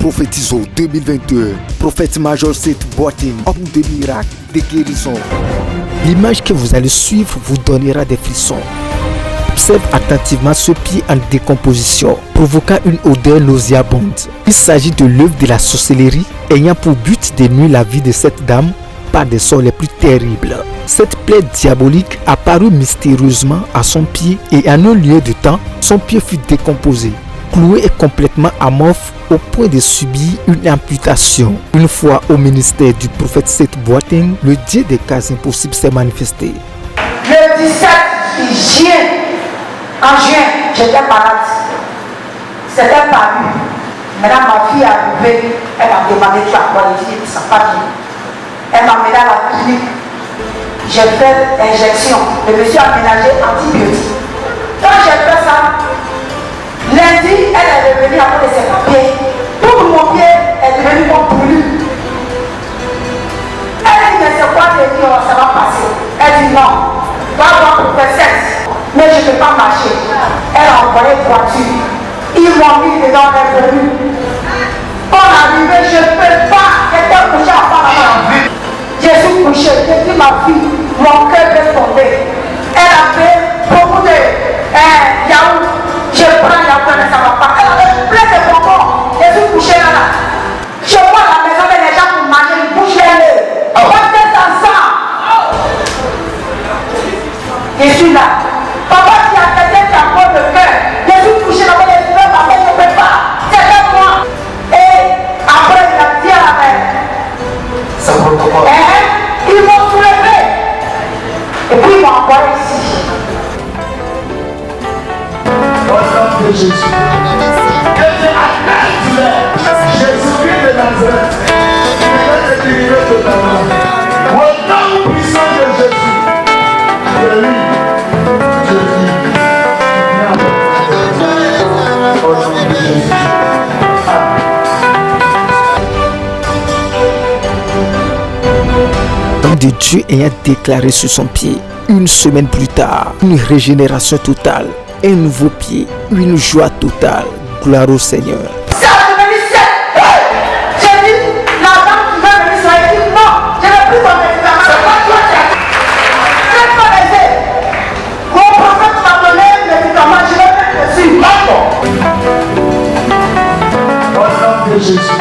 Prophétiso 2021. Prophète Major Seth Boateng, homme de miracle, de guérison. L'image que vous allez suivre vous donnera des frissons. Observe attentivement ce pied en décomposition, provoquant une odeur nauséabonde. Il s'agit de l'œuvre de la sorcellerie ayant pour but de nuire la vie de cette dame par des sorts les plus terribles. Cette plaie diabolique apparut mystérieusement à son pied et en un lieu de temps, son pied fut décomposé, cloué et complètement amorphe au point de subir une amputation. Une fois au ministère du prophète Seth Boateng, le Dieu des cas impossibles s'est manifesté. Le 17 juin, j'étais malade. C'était paru. Maintenant, ma fille est arrivée, elle m'a demandé tu as quoi, j'ai dit ça n'a pas dit. Elle m'a mené à la clinique. J'ai fait l'injection. Le monsieur a ménagé antibiotiques. Quand j'ai fait ça, lundi, elle est revenue après ses papiers. Tout mon pied est devenu comme brûlé. Elle a dit, mais c'est quoi de dire, ça va passer. Elle dit non, va voir pour faire sexe. Mais je ne peux pas marcher. Elle a envoyé une voiture. Ils m'ont mis dedans, elle est venue. On est arrivé, je ne peux pas. J'étais couché à part là-bas. Je suis couché, j'ai dit ma fille, mon cœur est tombé. Elle a fait beaucoup de yaourt. Je prends yaourt, mais ça ne va pas. Elle avait plein de bonbons. Je suis couché là. Je vois à la maison des gens pour manger, ils bouchent les lèvres. On est ensemble. Je suis là. Papa, tu as quelqu'un qui a peur de cœur. Je suis couché là-bas, je ne peux pas. C'est moi. Et après, il a dit à la mère. C'est protocole. Ils m'ont soulevé. Et puis ils m'ont envoyé ici. Au nom de Jésus. Jésus-Christ de Nazareth. Il va te délivrer totalement. Au nom puissant de Jésus. Guéris. Au nom de Jésus. De Dieu ayant déclaré sur son pied, une semaine plus tard, une régénération totale, un nouveau pied, une joie totale. Gloire au Seigneur. Ça a devenu sec. J'ai dit, la dame qui va venir sur elle dit non, je n'ai plus ton médicament. C'est pas toi qui as dit. C'est pas aisé. Mon prophète m'a donné le médicament, je vais mettre dessus. Au nom de Jésus.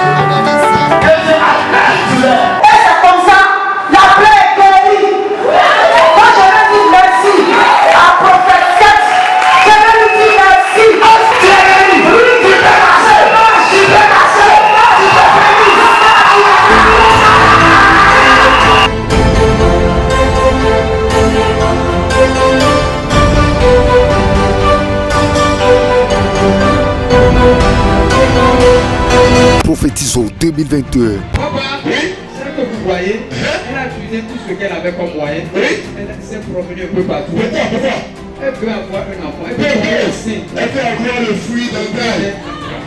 Prophétiso 2021. Papa, celle que vous voyez, elle a utilisé tout ce qu'elle avait comme moyen. Elle s'est promenée un peu partout. Elle veut avoir un enfant. Elle veut avoir un sein. Elle veut avoir le fruit d'un père.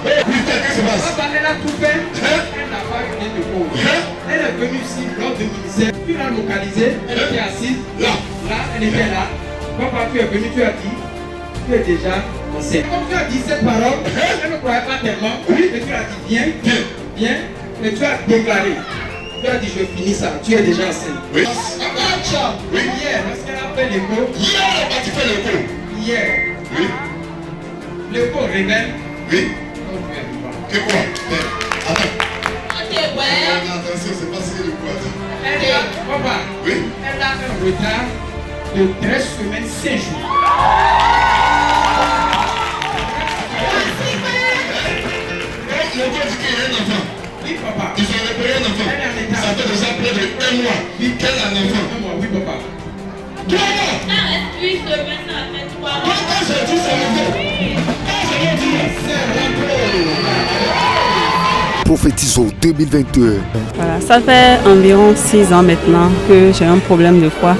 Papa, elle a tout fait. Elle n'a pas eu rien de cause. Elle est venue ici lors du ministère. Tu l'as localisée. Elle était assise. Là, elle était là. Papa, tu es venu, tu as dit. Tu es déjà enceinte. Comme tu as dit cette parole, elle ne croyait pas tellement. Et tu as dit viens. Et tu as déclaré. Tu as dit je finis ça. Tu es déjà enceinte. Oui. Hier, lorsqu'elle a fait l'écho. Hier, tu fais l'écho. Hier. Oui. L'écho révèle. Oui. Non, tu es vivant. Que quoi? Attends. Ok, ouais. Attention, c'est pas ce que le quoi. Elle a, papa, Oui. elle a un retard de 13 semaines, 5 jours. Le quoi dit qu'il y a un enfant? Oui, papa. Ils ont repéré un enfant. Elle est en état. Ça fait déjà près de 1 mois. Oui, Quel est un enfant? Un mois, oui, papa. 3 mois. Ça reste 8 semaines, ça fait 3 mois. Quand j'ai dit c'est rentré. Quand j'ai dit c'est rentré. Prophétiso 2021. Voilà, ça fait environ 6 ans maintenant que j'ai un problème de foie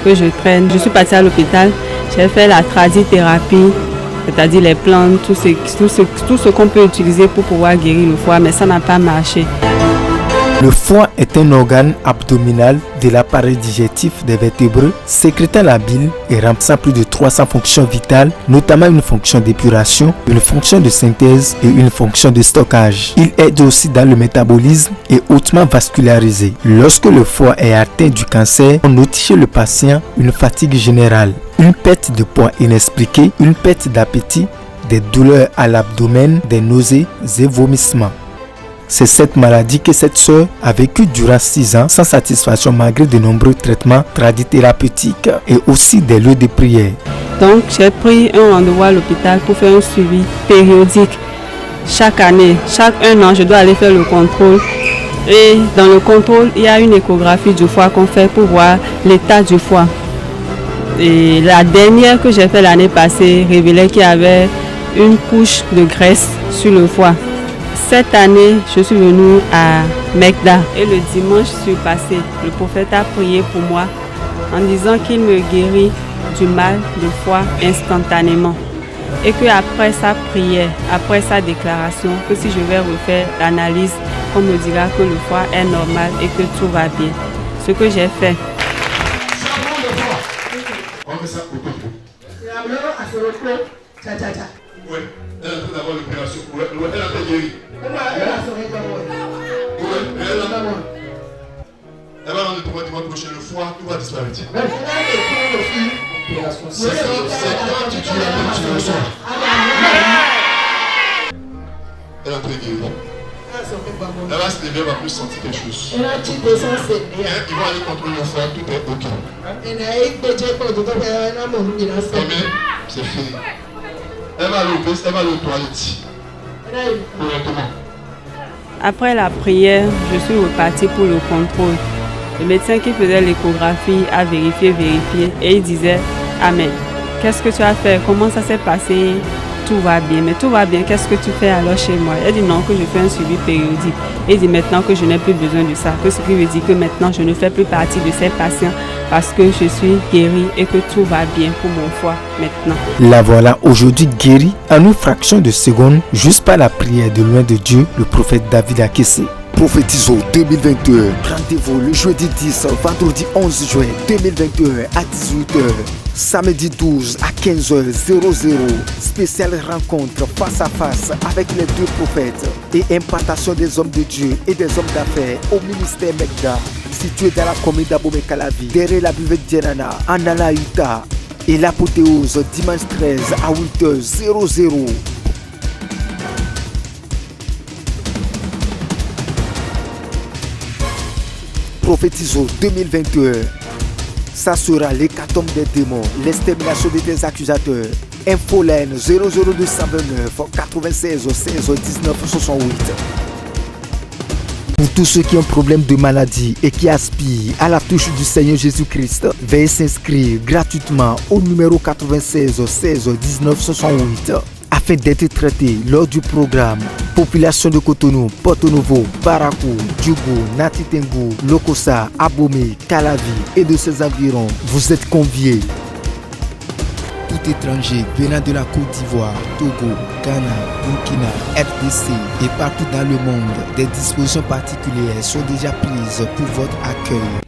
que je traîne. Je suis partie à l'hôpital, j'ai fait la tradithérapie, c'est-à-dire les plantes, tout ce qu'on peut utiliser pour pouvoir guérir le foie, mais ça n'a pas marché. Le foie est un organe abdominal de l'appareil digestif des vertébrés, sécrétant la bile et remplissant plus de 300 fonctions vitales, notamment une fonction d'épuration, une fonction de synthèse et une fonction de stockage. Il aide aussi dans le métabolisme et hautement vascularisé. Lorsque le foie est atteint du cancer, on note chez le patient une fatigue générale, une perte de poids inexpliquée, une perte d'appétit, des douleurs à l'abdomen, des nausées et vomissements. C'est cette maladie que cette sœur a vécue durant 6 ans sans satisfaction malgré de nombreux traitements tradithérapeutiques et aussi des lieux de prière. Donc j'ai pris un rendez-vous à l'hôpital pour faire un suivi périodique. Chaque année, chaque 1 an, je dois aller faire le contrôle. Et dans le contrôle, il y a une échographie du foie qu'on fait pour voir l'état du foie. Et la dernière que j'ai fait l'année passée révélait qu'il y avait une couche de graisse sur le foie. Cette année, je suis venue à Mekda et le dimanche surpassé, le prophète a prié pour moi en disant qu'il me guérit du mal de foie instantanément. Et qu'après sa prière, après sa déclaration, que si je vais refaire l'analyse, on me dira que le foie est normal et que tout va bien. Ce que j'ai fait. On met ça au topo. Oui, elle est en train d'avoir l'opération. Elle a été guérie. Elle va dans le dimanche prochain, le foie, tout va disparaître. C'est quand tu tues la même, tu le reçois. Elle est en train de guérir. Elle va se lever, elle va plus sentir quelque chose. Ils vont aller contrôler le foie, tout est ok. Combien? C'est fini. Elle va aller aux toilettes. Après la prière, je suis repartie pour le contrôle. Le médecin qui faisait l'échographie a vérifié et il disait « Amen, qu'est-ce que tu as fait? Comment ça s'est passé? Tout va bien. Mais tout va bien, qu'est-ce que tu fais alors chez moi ?» Elle dit non, que je fais un suivi périodique. Il dit maintenant que je n'ai plus besoin de ça. Que ce qui veut dire que maintenant je ne fais plus partie de ces patients parce que je suis guérie et que tout va bien pour mon foie maintenant. La voilà aujourd'hui guérie en une fraction de seconde, juste par la prière de loin de Dieu, le prophète David a caissé. Prophétiso 2021. Rendez-vous le jeudi 10, vendredi 11 juin 2021 à 18h. Samedi 12 à 15h00. Spéciale rencontre face à face avec les 2 prophètes et impartation des hommes de Dieu et des hommes d'affaires au ministère Mekda, situé dans la commune d'Abomey-Calavi, derrière la buvette Djenana, en Alaïta. Et l'apothéose dimanche 13 à 8h00. Prophétiso 2021. Ça sera l'hécatombe des démons, l'extermination de tes accusateurs. Infolène 00229 96 16 19 68. Pour tous ceux qui ont problème de maladie et qui aspirent à la touche du Seigneur Jésus-Christ, veuillez s'inscrire gratuitement au numéro 96 16 19 68 afin d'être traité lors du programme. Population de Cotonou, Porto-Novo, Parakou, Djougou, Natitengu, Lokossa, Abomey, Calavi et de ses environs, vous êtes conviés. Tout étranger venant de la Côte d'Ivoire, Togo, Ghana, Burkina, RDC et partout dans le monde, des dispositions particulières sont déjà prises pour votre accueil.